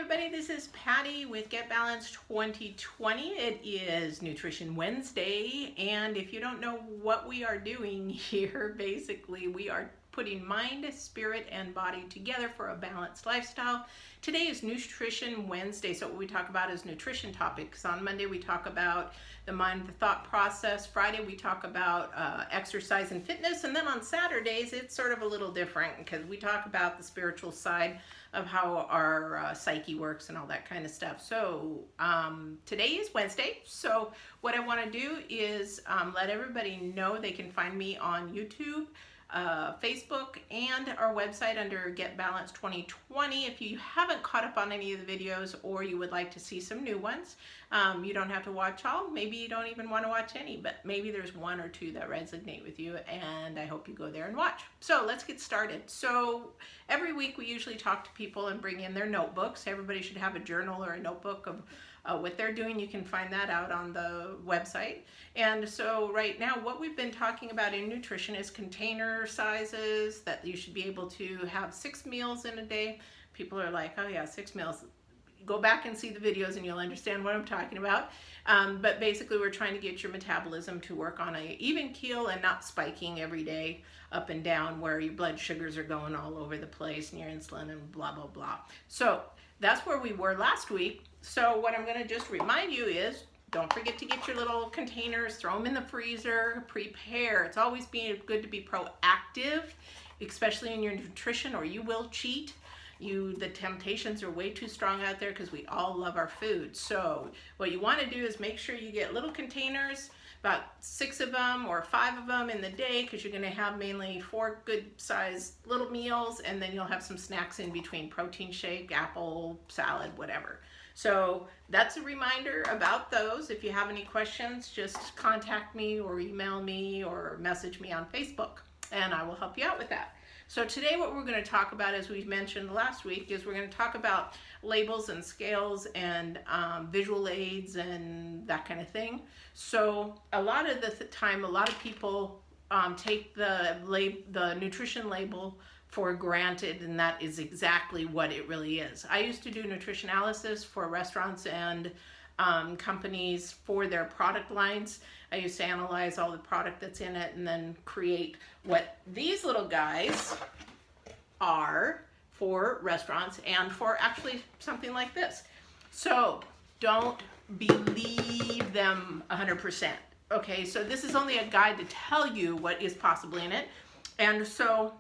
everybody, this is Patty with Get Balanced 2020. It is Nutrition Wednesday, and if you don't know what we are doing here, basically we are putting mind, spirit, and body together for a balanced lifestyle. Today is Nutrition Wednesday, so what we talk about is nutrition topics. On Monday we talk about the mind, the thought process. Friday we talk about exercise and fitness, and then on Saturdays it's sort of a little different because we talk about the spiritual side of how our psyche works and all that kind of stuff. So today is Wednesday, so what I want to do is let everybody know they can find me on YouTube, Facebook, and our website under Get Balanced 2020. If you haven't caught up on any of the videos or you would like to see some new ones, you don't have to watch all. Maybe you don't even want to watch any, but maybe there's one or two that resonate with you, and I hope you go there and watch. So let's get started. So every week we usually talk to people and bring in their notebooks. Everybody should have a journal or a notebook of what they're doing. You can find that out on the website. And so right now what we've been talking about in nutrition is container sizes, that you should be able to have 6 meals in a day. People are like, oh yeah, 6 meals. Go back and see the videos and you'll understand what I'm talking about. But basically we're trying to get your metabolism to work on an even keel and not spiking every day up and down where your blood sugars are going all over the place and your insulin and blah, blah, blah. So that's where we were last week. So what I'm going to just remind you is, don't forget to get your little containers, throw them in the freezer, prepare. It's always good to be proactive, especially in your nutrition, or you will cheat. The temptations are way too strong out there because we all love our food. So what you want to do is make sure you get little containers, about 6 of them or 5 of them in the day, because you're going to have mainly 4 good sized little meals, and then you'll have some snacks in between: protein shake, apple, salad, whatever. So that's a reminder about those. If you have any questions, just contact me or email me or message me on Facebook, and I will help you out with that. So today what we're going to talk about, as we mentioned last week, is we're going to talk about labels and scales and visual aids and that kind of thing. So a lot of the time, a lot of people take the nutrition label for granted, and that is exactly what it really is. I used to do nutrition analysis for restaurants and companies for their product lines. I used to analyze all the product that's in it and then create what these little guys are for restaurants and for actually something like this. So don't believe them 100%. Okay, so this is only a guide to tell you what is possibly in it. And so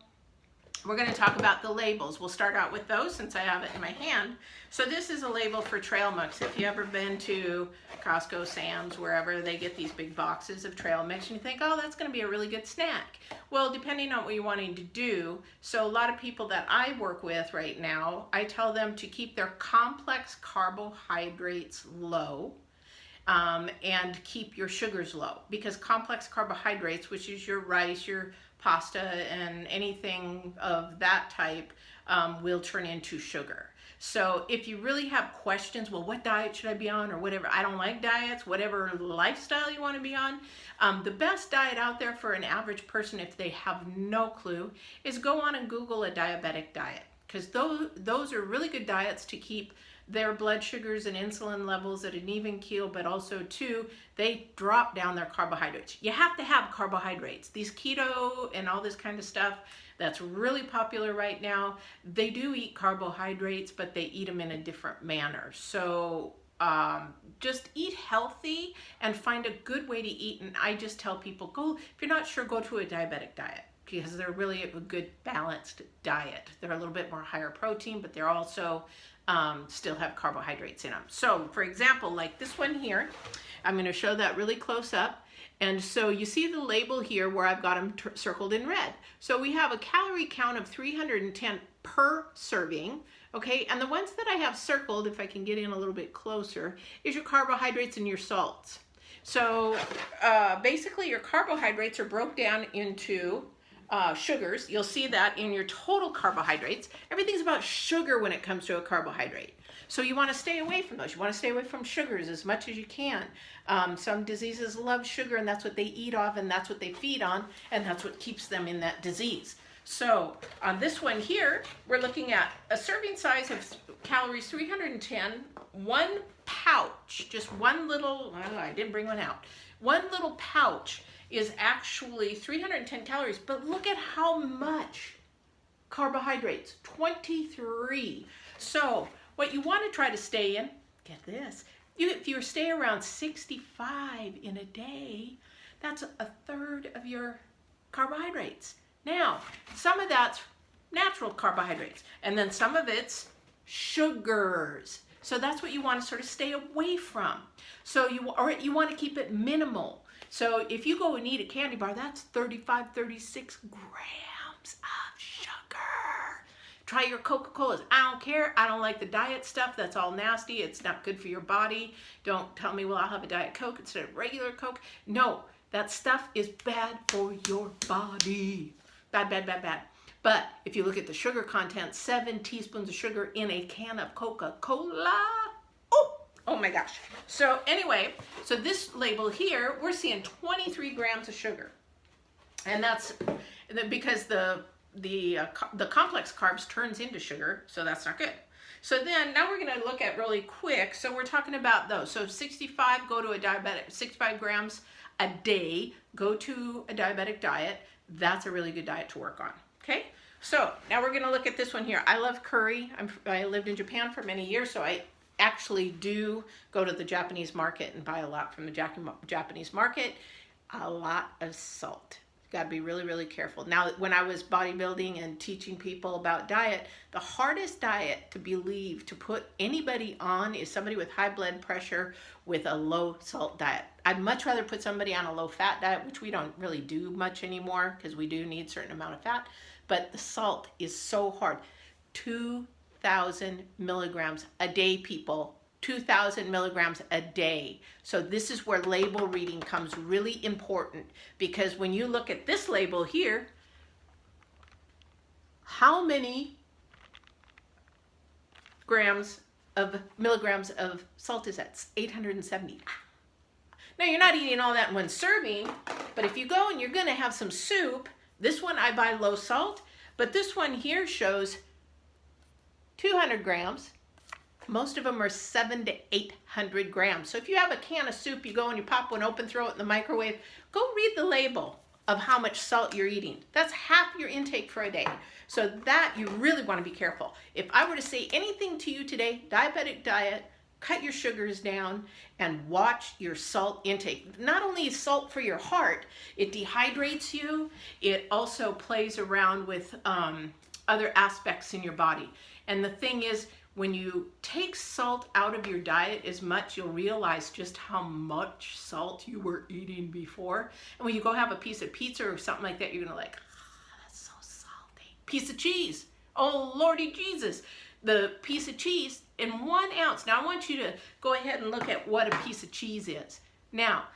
we're going to talk about the labels. We'll start out with those since I have it in my hand. So this is a label for trail mix. If you've ever been to Costco, Sam's, wherever, they get these big boxes of trail mix and you think, oh, that's going to be a really good snack. Well, depending on what you're wanting to do. So a lot of people that I work with right now, I tell them to keep their complex carbohydrates low. And keep your sugars low, because complex carbohydrates, which is your rice, your pasta, and anything of that type, will turn into sugar. So if you really have questions, well, what diet should I be on, or whatever, I don't like diets, whatever lifestyle you want to be on, the best diet out there for an average person, if they have no clue, is go on and Google a diabetic diet, because those are really good diets to keep their blood sugars and insulin levels at an even keel, but also too, they drop down their carbohydrates. You have to have carbohydrates. These keto and all this kind of stuff that's really popular right now, they do eat carbohydrates, but they eat them in a different manner. So just eat healthy and find a good way to eat. And I just tell people, if you're not sure, go to a diabetic diet, because they're really a good balanced diet. They're a little bit more higher protein, but they're also still have carbohydrates in them. So for example, like this one here, I'm going to show that really close up. And so you see the label here where I've got them circled in red. So we have a calorie count of 310 per serving. Okay, and the ones that I have circled, if I can get in a little bit closer, is your carbohydrates and your salts. So basically your carbohydrates are broke down into sugars. You'll see that in your total carbohydrates. Everything's about sugar when it comes to a carbohydrate. So you want to stay away from those. You want to stay away from sugars as much as you can. Some diseases love sugar, and that's what they eat off, and that's what they feed on, and that's what keeps them in that disease. So on this one here, we're looking at a serving size of calories 310, one pouch, just one little, I didn't bring one out. One little pouch is actually 310 calories, but look at how much carbohydrates, 23. So what you want to try to stay in, get this, if you stay around 65 in a day, that's a third of your carbohydrates. Now, some of that's natural carbohydrates, and then some of it's sugars. So that's what you want to sort of stay away from. So you want to keep it minimal. So if you go and eat a candy bar, that's 35, 36 grams of sugar. Try your Coca-Colas. I don't care. I don't like the diet stuff. That's all nasty. It's not good for your body. Don't tell me, well, I'll have a Diet Coke instead of regular Coke. No, that stuff is bad for your body. Bad, bad, bad, bad. But if you look at the sugar content, 7 teaspoons of sugar in a can of Coca-Cola. Oh my gosh. So anyway, so this label here, we're seeing 23 grams of sugar. And that's because the complex carbs turns into sugar, so that's not good. So then now we're going to look at really quick. So we're talking about those. So 65, go to a diabetic, 65 grams a day, go to a diabetic diet. That's a really good diet to work on. Okay. So now we're going to look at this one here. I love curry. I lived in Japan for many years, so I actually do go to the Japanese market and buy a lot from the Japanese market. A lot of salt. Got to be really, really careful. Now, when I was bodybuilding and teaching people about diet, the hardest diet to believe to put anybody on is somebody with high blood pressure with a low salt diet. I'd much rather put somebody on a low fat diet, which we don't really do much anymore because we do need a certain amount of fat. But the salt is so hard. 2,000 milligrams a day, people. 2,000 milligrams a day. So this is where label reading comes really important, because when you look at this label here, how many milligrams of salt is that? It's 870. Now you're not eating all that in one serving, but if you go and you're going to have some soup, this one I buy low salt, but this one here shows 200 grams. Most of them are 700 to 800 grams. So if you have a can of soup, you go and you pop one open, throw it in the microwave, go read the label of how much salt you're eating. That's half your intake for a day. So that you really want to be careful. If I were to say anything to you today, diabetic diet, cut your sugars down and watch your salt intake. Not only is salt for your heart, it dehydrates you. It also plays around with other aspects in your body. And the thing is, when you take salt out of your diet as much, you'll realize just how much salt you were eating before. And when you go have a piece of pizza or something like that, you're gonna like, that's so salty. Piece of cheese. Oh, Lordy Jesus. The piece of cheese in 1 ounce. Now I want you to go ahead and look at what a piece of cheese is. Now,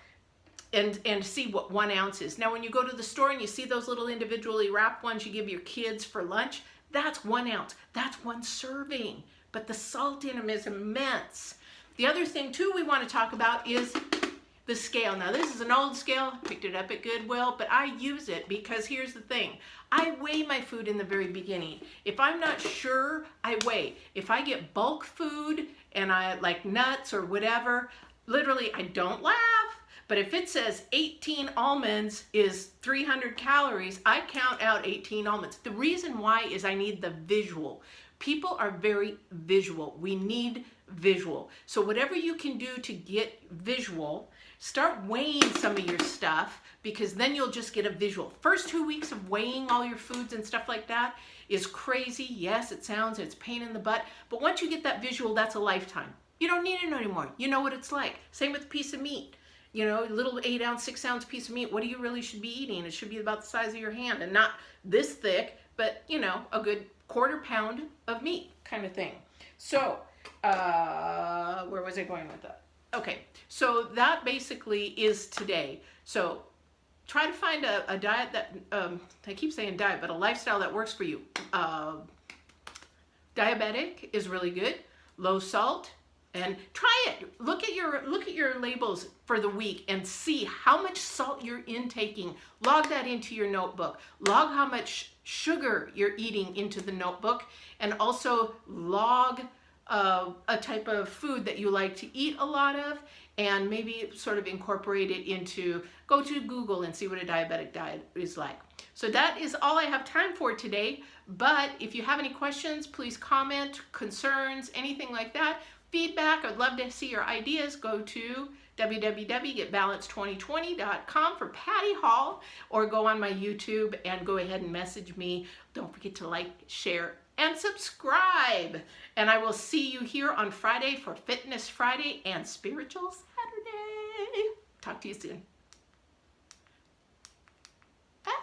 and see what 1 ounce is. Now when you go to the store and you see those little individually wrapped ones you give your kids for lunch, that's 1 ounce. That's one serving. But the salt in them is immense. The other thing too we want to talk about is the scale. Now this is an old scale, picked it up at Goodwill, but I use it because here's the thing. I weigh my food in the very beginning. If I'm not sure, I weigh. If I get bulk food and I like nuts or whatever, literally I don't laugh. But if it says 18 almonds is 300 calories, I count out 18 almonds. The reason why is I need the visual. People are very visual. We need visual. So whatever you can do to get visual, start weighing some of your stuff, because then you'll just get a visual. First 2 weeks of weighing all your foods and stuff like that is crazy. Yes, it's pain in the butt, but once you get that visual, that's a lifetime. You don't need it anymore. You know what it's like. Same with a piece of meat. You know, a little 8 ounce, 6 ounce piece of meat. What do you really should be eating? It should be about the size of your hand and not this thick, but you know, a good 1/4 pound of meat kind of thing. So, where was I going with that? Okay, so that basically is today. So try to find a diet that, I keep saying diet, but a lifestyle that works for you. Diabetic is really good. Low salt, and try it. Look at your labels for the week and see how much salt you're intaking. Log that into your notebook. Log how much sugar you're eating into the notebook, and also log a type of food that you like to eat a lot of, and maybe sort of incorporate it into, go to Google and see what a diabetic diet is like. So that is all I have time for today, but if you have any questions, please comment, concerns, anything like that, feedback, I'd love to see your ideas. Go to www.getbalance2020.com for Patty Hall, or go on my YouTube and go ahead and message me. Don't forget to like, share, and subscribe. And I will see you here on Friday for Fitness Friday and Spiritual Saturday. Talk to you soon.